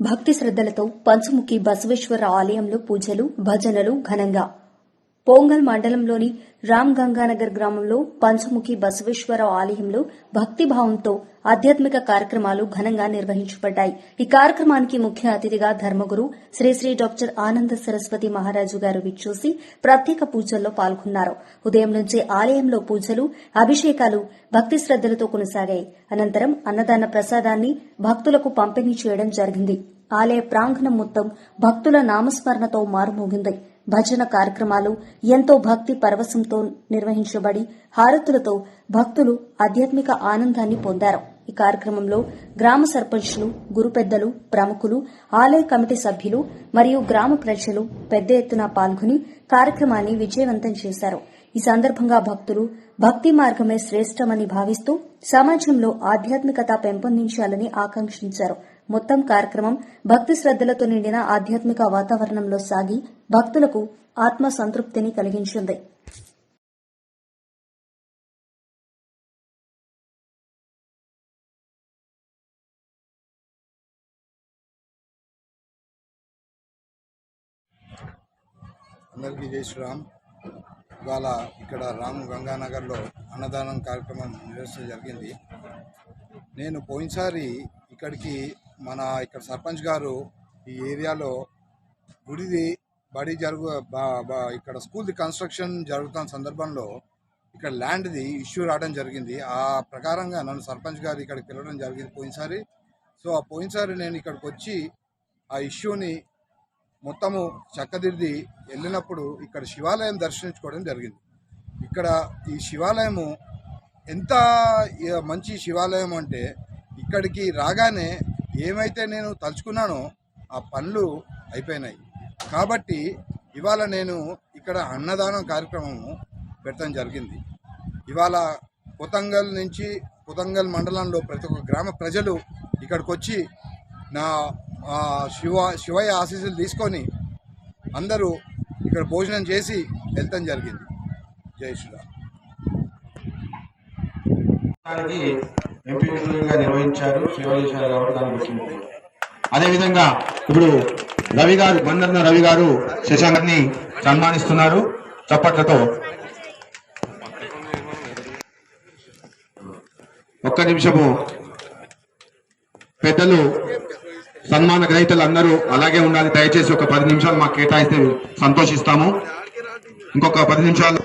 భక్తి శ్రద్దలతో పంచముఖి బసవేశ్వర ఆలయంలో పూజలు భజనలు ఘనంగా. పోంగల్ మండలంలోని రామ్ గంగానగర్ గ్రామంలో పంచముఖి బసవేశ్వర ఆలయంలో భక్తిభావంతో ఆధ్యాత్మిక కార్యక్రమాలు ఘనంగా నిర్వహించబడ్డాయి. ఈ కార్యక్రమానికి ముఖ్య అతిథిగా ధర్మగురు శ్రీ డాక్టర్ ఆనంద సరస్వతి మహారాజు గారు విచ్చేసి ప్రత్యేక పూజల్లో పాల్గొన్నారు. ఉదయం నుంచే ఆలయంలో పూజలు, అభిషేకాలు భక్తి శ్రద్దలతో కొనసాగాయి. అనంతరం అన్నదాన ప్రసాదాన్ని భక్తులకు పంపిణీ చేయడం జరిగింది. ఆలయ ప్రాంగణం మొత్తం భక్తుల నామస్మరణతో మారుమోగింది. భజన కార్యక్రమాలు ఎంతో భక్తి పరవశంతో నిర్వహించబడి హారతులతో భక్తులు ఆధ్యాత్మిక ఆనందాన్ని పొందారు. ఈ కార్యక్రమంలో గ్రామ సర్పంచ్లు, గురు పెద్దలు, ప్రముఖులు, ఆలయ కమిటీ సభ్యులు మరియు గ్రామ ప్రజలు పెద్ద ఎత్తున పాల్గొని కార్యక్రమాన్ని విజయవంతం చేశారు. ఈ సందర్భంగా భక్తులు భక్తి మార్గమే శ్రేష్టమని భావిస్తూ సమాజంలో ఆధ్యాత్మికత పెంపొందించాలని ఆకాంక్షించారు. మొత్తం కార్యక్రమం భక్తి శ్రద్దలతో నిండిన ఆధ్యాత్మిక వాతావరణంలో సాగి భక్తులకు ఆత్మ సంతృప్తిని కలిగించింది. అందరికీ జై శ్రీరామ్. ఇవాళ ఇక్కడ రామ్ గంగానగర్లో అన్నదానం కార్యక్రమం నిర్వహించడం జరిగింది. నేను పోయినసారి ఇక్కడికి ఇక్కడ సర్పంచ్ గారు ఈ ఏరియాలో గుడిది బడి ఇక్కడ స్కూల్ది కన్స్ట్రక్షన్ జరుగుతున్న సందర్భంలో ఇక్కడ ల్యాండ్ది ఇష్యూ రావడం జరిగింది. ఆ ప్రకారంగా నన్ను సర్పంచ్ గారు ఇక్కడికి వెళ్ళడం జరిగింది పోయినసారి. సో ఆ పోయినసారి నేను ఇక్కడికి వచ్చి ఆ ఇష్యూని మొత్తము చక్కదిద్ది వెళ్ళినప్పుడు ఇక్కడ శివాలయం దర్శించుకోవడం జరిగింది. ఇక్కడ ఈ శివాలయము ఎంత మంచి శివాలయం అంటే ఇక్కడికి రాగానే ఏమైతే నేను తలుచుకున్నానో ఆ పనులు అయిపోయినాయి. కాబట్టి ఇవాళ నేను ఇక్కడ అన్నదానం కార్యక్రమము పెట్టడం జరిగింది. ఇవాళ కొతంగల్ మండలంలో ప్రతి ఒక్క గ్రామ ప్రజలు ఇక్కడికి వచ్చి నా శివయ్య ఆశీస్సులు తీసుకొని అందరూ ఇక్కడ భోజనం చేసి వెళ్తాం జరిగింది. జై శ్రీరామ్. ఎంపీగా నిర్వహించారు, సేవ చేశారు కాబట్టి దాని ముఖ్యమంత్రి. అదేవిధంగా ఇప్పుడు రవి గారు, బందర్న రవి గారు శశాంక్ని సన్మానిస్తున్నారు చప్పట్లతో. ఒక్క నిమిషము పెద్దలు, సన్మాన గ్రహీతలు అందరూ అలాగే ఉండాలి. దయచేసి ఒక 10 నిమిషాలు మాకు కేటాయిస్తే సంతోషిస్తాము. ఇంకొక 10 నిమిషాలు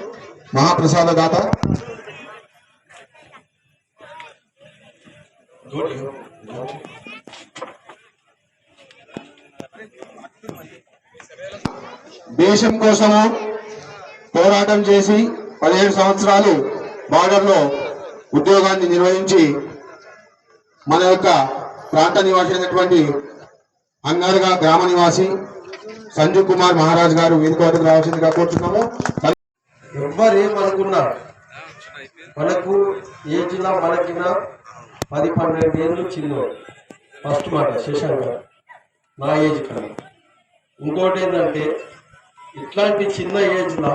మహాప్రసాద దాత దేశం కోసము పోరాటం చేసి 17 సంవత్సరాలు బార్డర్లో ఉద్యోగాన్ని నిర్వహించి మన యొక్క ప్రాంత నివాసి అయినటువంటి అంగారుగా గ్రామ నివాసి సంజీవ్ కుమార్ మహారాజ్ గారు వేదిక వద్దకు రావాల్సిందిగా కోరుతున్నాము. ఎవరేమనుకున్నా మనకు ఏ జిల్లా మనకిన్నా 10-12 ఏళ్ళు చిన్న ఫస్ట్ మాట శశాంక్ నా ఏజ్ కన్నా. ఇంకోటి ఏంటంటే ఇట్లాంటి చిన్న ఏజ్లో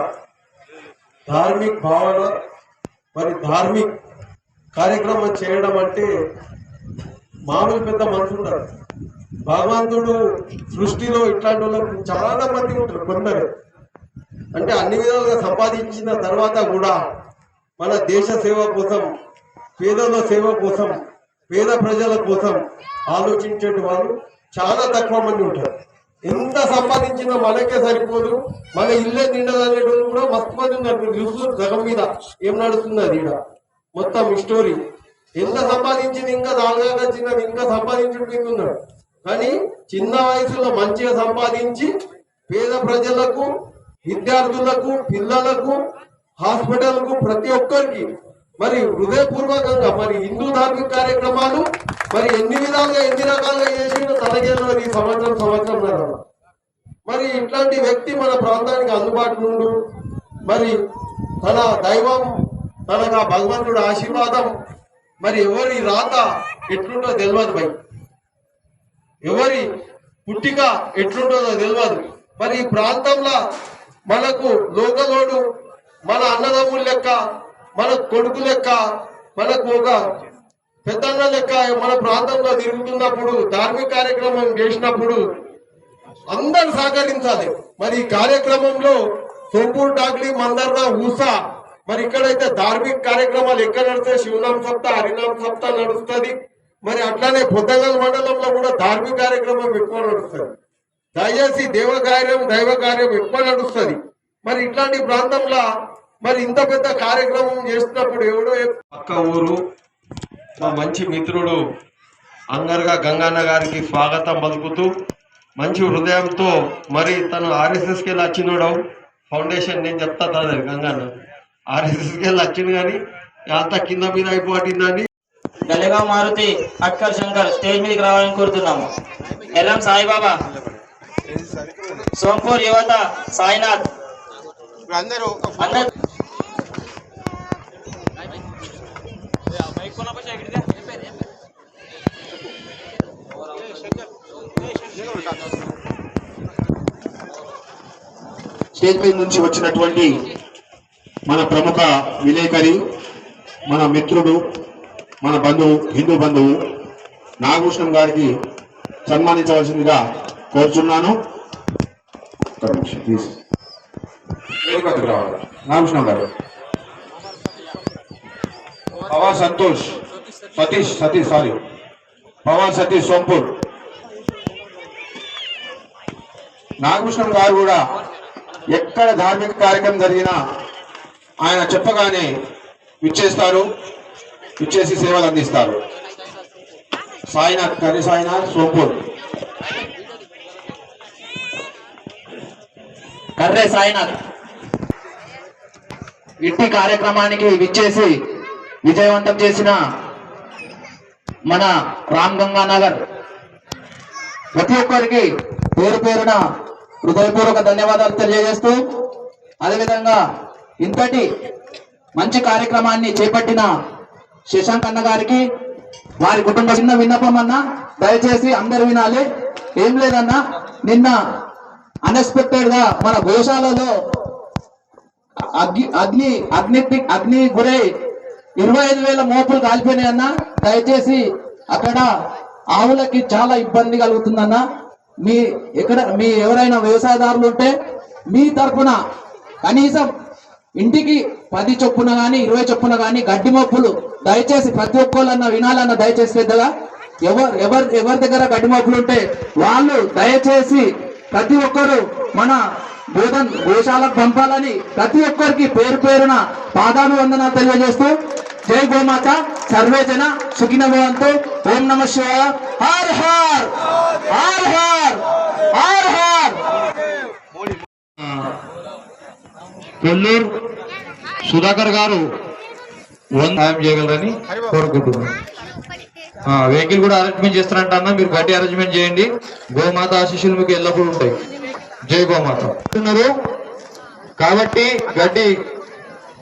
ధార్మిక భావన ధార్మిక కార్యక్రమం చేయడం అంటే మామూలు పెద్ద మనుషులు ఉంటారు. భగవంతుడు సృష్టిలో ఇట్లాంటి వాళ్ళకు చాలా మంది ఉంటారు. కొందరు అంటే అన్ని విధాలుగా సంపాదించిన తర్వాత కూడా మన దేశ సేవ కోసం, పేదల సేవ కోసం, పేద ప్రజల కోసం ఆలోచించే వాళ్ళు చాలా తక్కువ మంది ఉంటారు. ఎంత సంపాదించినా మనకే సరిపోదు, మన ఇల్లే నిండదనేటువంటి కూడా మస్తు మంది ఉన్నారు. న్యూస్ సగం మీద ఏం నడుస్తున్నది ఇక్కడ మొత్తం స్టోరీ. ఎంత సంపాదించింది ఇంకా దానిగా చిన్నది ఇంకా సంపాదించుకుంటూ ఉన్నాడు. కానీ చిన్న వయసులో మంచిగా సంపాదించి పేద ప్రజలకు, విద్యార్థులకు, పిల్లలకు, హాస్పిటల్కు, ప్రతి ఒక్కరికి హృదయపూర్వకంగా హిందూ ధార్మిక కార్యక్రమాలు ఎన్ని విధాలుగా ఎన్ని రకాలుగా చేసిందో తనకేదో ఈ సంవత్సరం ఇట్లాంటి వ్యక్తి మన ప్రాంతానికి అందుబాటులో ఉండు. తన దైవం, తనకు ఆ భగవంతుడు ఆశీర్వాదం ఎవరి రాత ఎట్లుంటో తెలియదు భయ్, ఎవరి పుట్టిక ఎట్లుంటుందో తెలియదు. ఈ ప్రాంతంలో మనకు లోకలోడు, మన అన్నదమ్ముల లెక్క, మన కొడుకు లెక్క, మనకు ఒక పెద్దన్న లెక్క మన ప్రాంతంలో తిరుగుతున్నప్పుడు ధార్మిక కార్యక్రమం చేసినప్పుడు అందరు సహకరించాలి. మరి ఈ కార్యక్రమంలో సోంపూర్ డాగ్లీ మందర్న ఊసా మరి ఇక్కడైతే ధార్మిక కార్యక్రమాలు ఎక్కడ నడుస్తాయి, శివనామ సప్తా హరినామ సప్తా నడుస్తుంది. మరి అట్లానే పొద్దగల్ మండలంలో కూడా ధార్మిక కార్యక్రమం ఎక్కువ నడుస్తుంది. దయచేసి దైవ కార్యం ఎక్కువ నడుస్తుంది. మరి ఇట్లాంటి ప్రాంతంలో మరి ఇంత పెద్ద కార్యక్రమం చేస్తున్నప్పుడు ఎవడో పక్క ఊరు మా మంచి మిత్రుడు అంగర్గా గంగన్న గారికి స్వాగతం పలుకుతూ మంచి హృదయంతో మరి తను ఆర్ఎస్ఎస్కి వెళ్ళి వచ్చినోడు ఫౌండేషన్ నేను చెప్తా తనది గంగన్న ఆర్ఎస్ఎస్కి వెళ్ళి వచ్చింది కానీ అంత కింద మీద అయిపోయిందని. గల్లెగావ్ మారుతి అట్కర్ శంకర్ స్టేజ్ మీదకి రావాలని కోరుతున్నాము. ఎల్లం సాయిబాబా, సోంపూర్ యువత సాయినాథ్ అందరూ స్టేజ్ మీద నుంచి వచ్చినటువంటి మన ప్రముఖ విలేకరి, మన మిత్రుడు, మన బంధువు, హిందూ బంధువు నాగభూషణం గారికి సన్మానించవలసిందిగా కోరుచున్నాను. ప్లీజ్ నాగభూషణం గారు. పవార్ సతీష్ సోంపూర్. నాగభూషణం గారు కూడా ఎక్కడ ధార్మిక కార్యక్రమం జరిగినా ఆయన చెప్పగానే విచ్చేసి సేవలు అందిస్తారు. సాయినాథ్ సోంపూర్. కర్రే సాయినాథ్ ఇట్టి కార్యక్రమానికి విచ్చేసి విజయవంతం చేసిన మన రామ్ గంగానగర్ ప్రతి ఒక్కరికి పేరు పేరున హృదయపూర్వక ధన్యవాదాలు తెలియజేస్తూ, అదేవిధంగా ఇంతటి మంచి కార్యక్రమాన్ని చేపట్టిన శశాంక్ అన్న గారికి వారి కుటుంబ చిన్న విన్నపం అన్న, దయచేసి అందరు వినాలి. ఏం లేదన్నా, నిన్న అన్ఎక్స్పెక్టెడ్ గా మన గోశాలలో అగ్ని గురై 25,000 మోపులు కాలిపోయినాయన్న. దయచేసి అక్కడ ఆవులకి చాలా ఇబ్బంది కలుగుతుందన్న. మీ ఎవరైనా వ్యవసాయదారులు ఉంటే మీ తరఫున కనీసం ఇంటికి 10 చొప్పున గాని 20 చొప్పున గాని గడ్డి మోపులు దయచేసి ప్రతి ఒక్కళ్ళన్నా వినాలన్న. దయచేసి పెద్దగా ఎవరి దగ్గర గడ్డి మోపులు ఉంటే వాళ్ళు దయచేసి ప్రతి ఒక్కరు మన గోశాలకు పంపాలని ప్రతి ఒక్కరికి పేరు పేరున పాదాభివందనాలు తెలియజేస్తూ, జై గోమాత, సర్వే జన సుఖినో భవంతు. ఓం నమః శివాయ. హర్ హర్ హర్ హర్ హర్ హర్. కొల్లూరు సుధాకర్ గారు సాయం చేయగలరని కోరుకుంటున్నాను. వెహికల్ కూడా అరేంజ్మెంట్ చేస్తారంట అన్న, మీరు గట్టి అరేంజ్మెంట్ చేయండి. గోమాత ఆశీస్సులు మీకు ఎల్లప్పుడూ ఉంటాయి. జై గోమాత ఉన్నారు కాబట్టి గడ్డి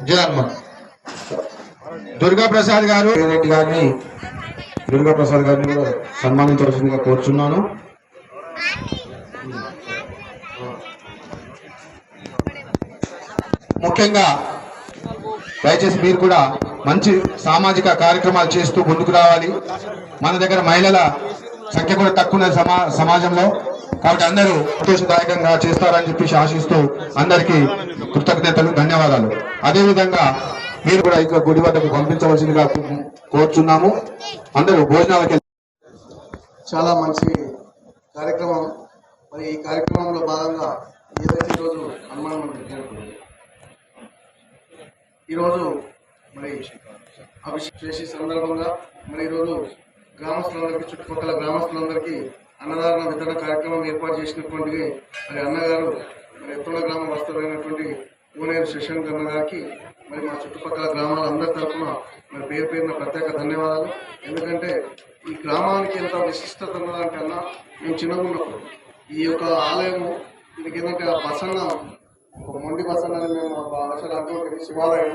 జన్మ. దుర్గాప్రసాద్ గారిని కూడా సన్మానించవలసిందిగా కోరుచున్నాను. ముఖ్యంగా దయచేసి మీరు కూడా మంచి సామాజిక కార్యక్రమాలు చేస్తూ ముందుకు రావాలి. మన దగ్గర మహిళల సంఖ్య కూడా తక్కువ సమాజంలో, కాబట్టి అందరూ సంతోషదాయకంగా చేస్తారని చెప్పేసి ఆశిస్తూ అందరికీ కృతజ్ఞతలు, ధన్యవాదాలు. అదేవిధంగా మీరు కూడా ఇంకా గుడి వద్దకు పంపించవలసిందిగా కోరుచున్నాము. అందరూ భోజనాలకి. చాలా మంచి కార్యక్రమం. మరి ఈ కార్యక్రమంలో భాగంగా ఏదైతే ఈరోజు హనుమాన్ మందిర్ జరుగుతుంది, ఈరోజు మరి అభిషేకం చేసే సందర్భంగా మరి ఈరోజు గ్రామస్తులందరికీ, చుట్టుపక్కల గ్రామస్తులందరికీ అన్నదాన వితరణ కార్యక్రమం ఏర్పాటు చేసినటువంటి మరి అన్నగారు మరి ఎత్తుల గ్రామ వస్తువులైనటువంటి ఊనేరు శశాంక్ అన్న గారికి మరి మా చుట్టుపక్కల గ్రామాల అందరి తరఫున మరి పేరు పేరున ప్రత్యేక ధన్యవాదాలు. ఎందుకంటే ఈ గ్రామానికి ఎంత విశిష్టత ఉన్నదానికన్నా మేము చిన్నగా ఉన్నప్పుడు ఈ యొక్క ఆలయము దీనికి ఏంటంటే బసన్న, ఒక మొండి బసన్న అని మేము భాషలు అంటూ శివాలయం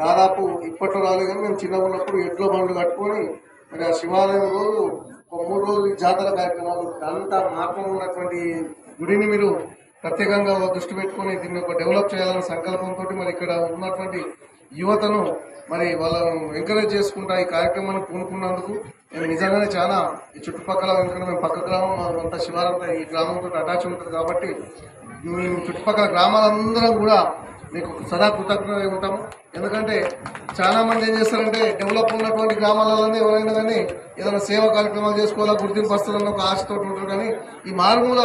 దాదాపు ఇప్పట్లో రాలేదు కానీ మేము చిన్నగా ఉన్నప్పుడు ఎడ్ల బండ్లు కట్టుకొని మరి ఆ శివాలయం రోజు ఒక 3 రోజులు జాతర కార్యక్రమాలు అంతా మార్పు ఉన్నటువంటి గుడిని మీరు ప్రత్యేకంగా దృష్టి పెట్టుకొని దీన్ని ఒక డెవలప్ చేయాలనే సంకల్పంతో మరి ఇక్కడ ఉన్నటువంటి యువతను మరి వాళ్ళను ఎంకరేజ్ చేసుకుంటా ఈ కార్యక్రమాన్ని పూనుకున్నందుకు నేను నిజంగానే చాలా ఈ చుట్టుపక్కల ఎందుకంటే మేము పక్క గ్రామం అంతా శివారంతా ఈ గ్రామంతో అటాచ్ ఉంటుంది కాబట్టి మేము చుట్టుపక్కల గ్రామాలందరం కూడా మీకు సదా కృతజ్ఞతగా ఉంటాము. ఎందుకంటే చాలా మంది ఏం చేస్తారంటే డెవలప్ ఉన్నటువంటి గ్రామాలలోనే ఎవరైనా కానీ ఏదైనా సేవా కార్యక్రమాలు చేసుకోవాలా గుర్తింపు వస్తుందన్న ఒక ఆశతో ఉంటారు. కానీ ఈ మారుమూల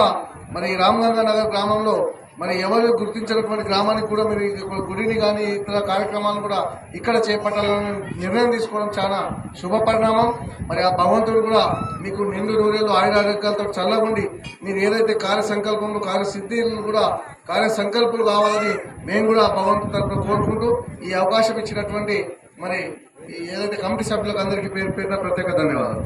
మరి రామగంగా నగర్ గ్రామంలో మరి ఎవరు గుర్తించినటువంటి గ్రామానికి కూడా మీరు గుడిని కానీ ఇతర కార్యక్రమాలను కూడా ఇక్కడ చేపట్టాలని నిర్ణయం తీసుకోవడం చాలా శుభ పరిణామం. మరి ఆ భగవంతుడు కూడా మీకు నిండు నూరేళ్ళు ఆయురారోగ్యాలతో చల్లగుండి మీరు ఏదైతే కార్యసంకల్పంలో కార్యసిద్ధులు కూడా కార్యసంకల్పులు కావాలని మేము కూడా భగవంతుడి తరఫున కోరుకుంటూ ఈ అవకాశం ఇచ్చినటువంటి మరి ఏదైతే కమిటీ సభ్యులకు అందరికీ పేరు పేరున ప్రత్యేక ధన్యవాదాలు.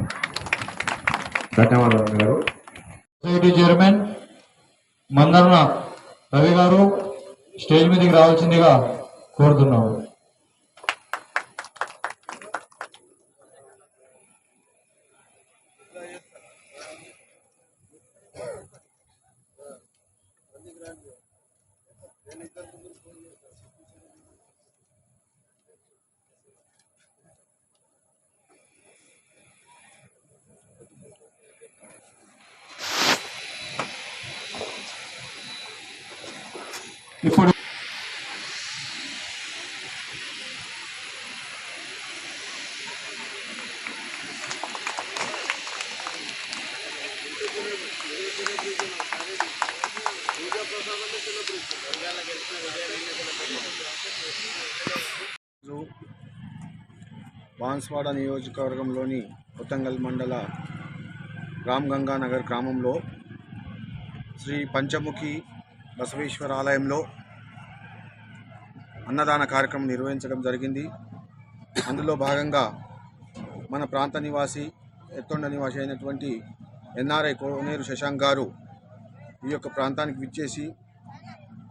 సొసైటీ చైర్మన్ మందర్న రవి గారు స్టేజ్ మీదకి రావాల్సిందిగా కోరుతున్నాము. ఇప్పుడు బాన్స్వాడ నియోజకవర్గంలోని కొత్తంగల్ మండల రామగంగా నగర్ గ్రామంలో శ్రీ పంచముఖి బసవేశ్వర ఆలయంలో అన్నదాన కార్యక్రమం నిర్వహించడం జరిగింది. అందులో భాగంగా మన ప్రాంత నివాసి ఎత్తొండ నివాసి అయినటువంటి ఎన్ఆర్ఐ కోనేరు శశాంక్ గారు ఈ యొక్క ప్రాంతానికి విచ్చేసి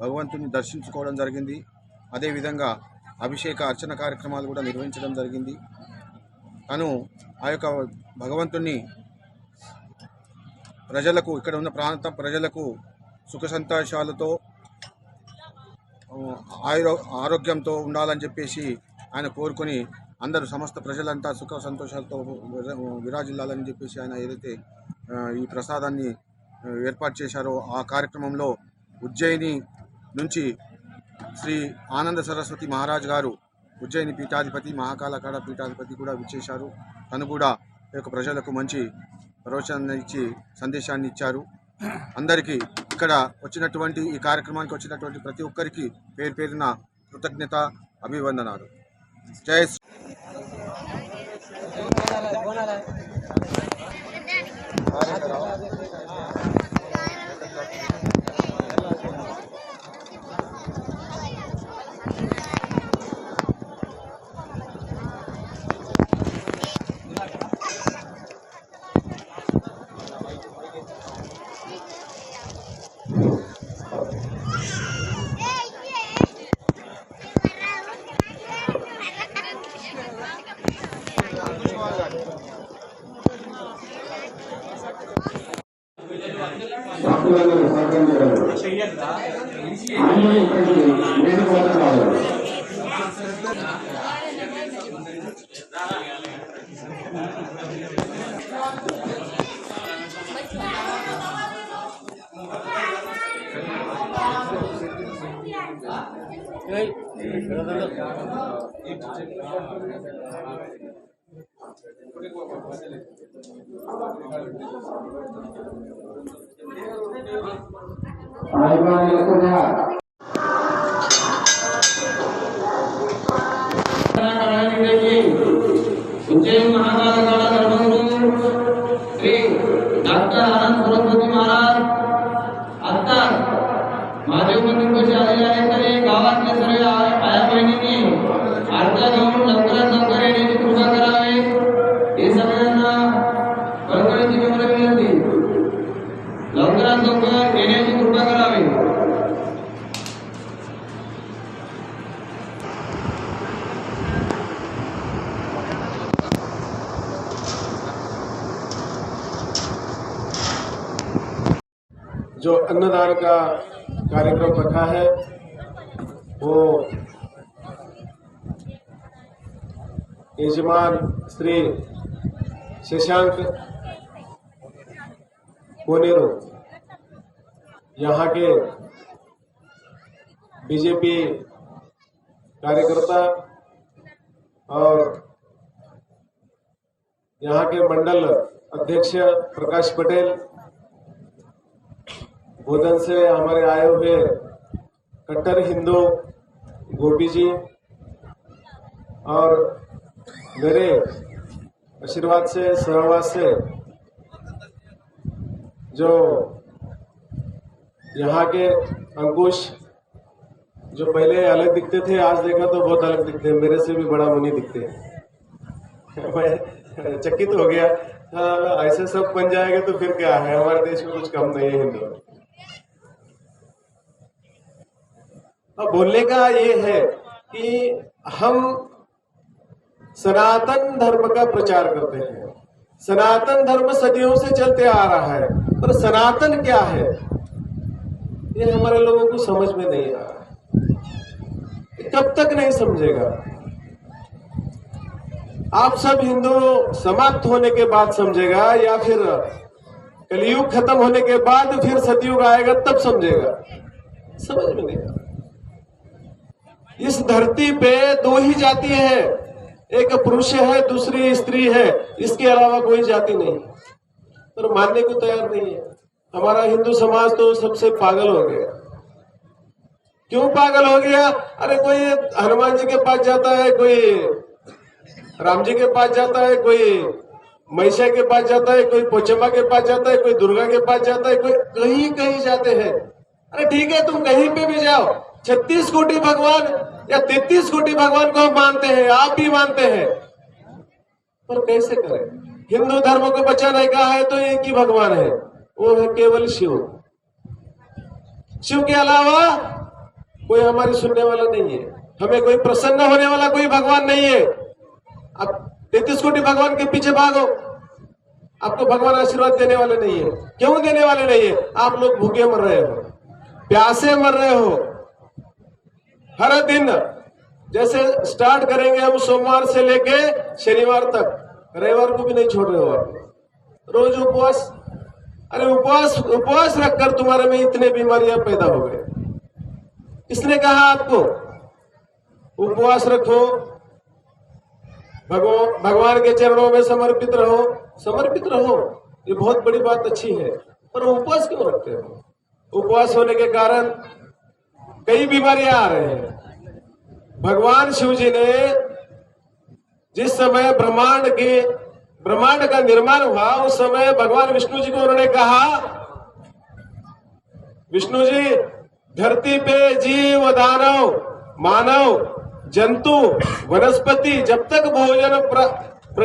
భగవంతుని దర్శించుకోవడం జరిగింది. అదేవిధంగా అభిషేక అర్చన కార్యక్రమాలు కూడా నిర్వహించడం జరిగింది. తను ఆ యొక్క భగవంతుని ప్రజలకు ఇక్కడ ఉన్న ప్రాంత ప్రజలకు సుఖ సంతోషాలతో ఆరోగ్యంతో ఉండాలని చెప్పేసి ఆయన కోరుకొని అందరూ సమస్త ప్రజలంతా సుఖ సంతోషాలతో విరాజిల్లాలని చెప్పేసి ఆయన ఏదైతే ఈ ప్రసాదాన్ని ఏర్పాటు చేశారో ఆ కార్యక్రమంలో ఉజ్జయిని నుంచి శ్రీ ఆనంద సరస్వతి మహారాజ్ గారు ఉజ్జయిని పీఠాధిపతి మహాకాల అఖాడ పీఠాధిపతి కూడా విచ్చేశారు. తను కూడా ఈ యొక్క ప్రజలకు మంచి ప్రవచనాన్ని ఇచ్చి సందేశాన్ని ఇచ్చారు. అందరికీ ఇక్కడ వచ్చినటువంటి ఈ కార్యక్రమానికి వచ్చినటువంటి ప్రతి ఒక్కరికి పేరు పేరున కృతజ్ఞత అభివందనాలు. జై उज्जैन महाकाल अखाड़ा धर्मगुरु श्री डॉक्टर आनंद सरस्वती महाराज आता महादेव मंदिर पाशी आलेले आहेत. तर गावातले सर्व आया बहिणींनी आरत्या घेऊन लवकरात लवकर येण्याची कृपा करावी हे सगळ्यांना कळकळीची विनंती विनंती. लवकरात लवकर येण्याची कृपा करावी. जो अन्नदान का कार्यक्रम रखा है वो यजमान श्री शशांक कोनेरो, यहाँ के बीजेपी कार्यकर्ता और यहाँ के मंडल अध्यक्ष प्रकाश पटेल, बोधन से हमारे आए हुए कट्टर हिंदू गोपी जी और मेरे आशीर्वाद से सहवास से जो यहाँ के अंकुश, जो पहले अलग दिखते थे, आज देखा तो बहुत अलग दिखते हैं, मेरे से भी बड़ा मुनि दिखते हैं। मैं चकित हो गया। हाँ, ऐसे सब बन जाएगा तो फिर क्या है, हमारे देश में कुछ कम नहीं है हिंदू। अब बोलने का ये है कि हम सनातन धर्म का प्रचार करते हैं। सनातन धर्म सदियों से चलते आ रहा है, पर सनातन क्या है ये हमारे लोगों को समझ में नहीं आ रहा। कब तक नहीं समझेगा? आप सब हिंदू समाप्त होने के बाद समझेगा, या फिर कलयुग खत्म होने के बाद फिर सतयुग आएगा तब समझेगा? समझ में नहीं आ रहा। इस धरती पे दो ही जाति है, एक पुरुष है, दूसरी स्त्री है, इसके अलावा कोई जाति नहीं, पर मानने को तैयार नहीं है। हमारा हिंदू समाज तो सबसे पागल हो गया। क्यों पागल हो गया? अरे कोई हनुमान जी के पास जाता है, कोई राम जी के पास जाता है, कोई महिषा के पास जाता है, कोई पोचम्मा के पास जाता है, कोई दुर्गा के पास जाता है, कोई कहीं कहीं जाते हैं। अरे ठीक है, तुम कहीं पे भी जाओ, 36 कोटि भगवान या 33 कोटि भगवान को हम मानते हैं, आप भी मानते हैं, पर कैसे करें? हिंदू धर्म को बचाने का है तो एक ही भगवान है, वो है केवल शिव। शिव के अलावा कोई हमारी सुनने वाला नहीं है, हमें कोई प्रसन्न होने वाला कोई भगवान नहीं है। अब 33 कोटि भगवान के पीछे भागो, आपको भगवान आशीर्वाद देने वाले नहीं है। क्यों देने वाले नहीं है? आप लोग भूखे मर रहे हो, प्यासे मर रहे हो। हर दिन जैसे स्टार्ट करेंगे हम सोमवार से लेके शनिवार तक, रविवार को भी नहीं छोड़ रहे हो आप, रोज उपवास। अरे उपवास रखकर तुम्हारे में इतने बीमारियां पैदा हो गए। किसने कहा आपको उपवास रखो, भगवान के चरणों में समर्पित रहो? समर्पित रहो, ये बहुत बड़ी बात, अच्छी है, पर उपवास क्यों रखते हो? उपवास होने के कारण कई बीमारियां आ रहे हैं। भगवान शिव जी ने जिस समय ब्रह्मांड का निर्माण हुआ, उस समय भगवान विष्णु जी को उन्होंने कहा, विष्णु जी धरती पे जीव, दानव, मानव, जंतु, वनस्पति जब तक भोजन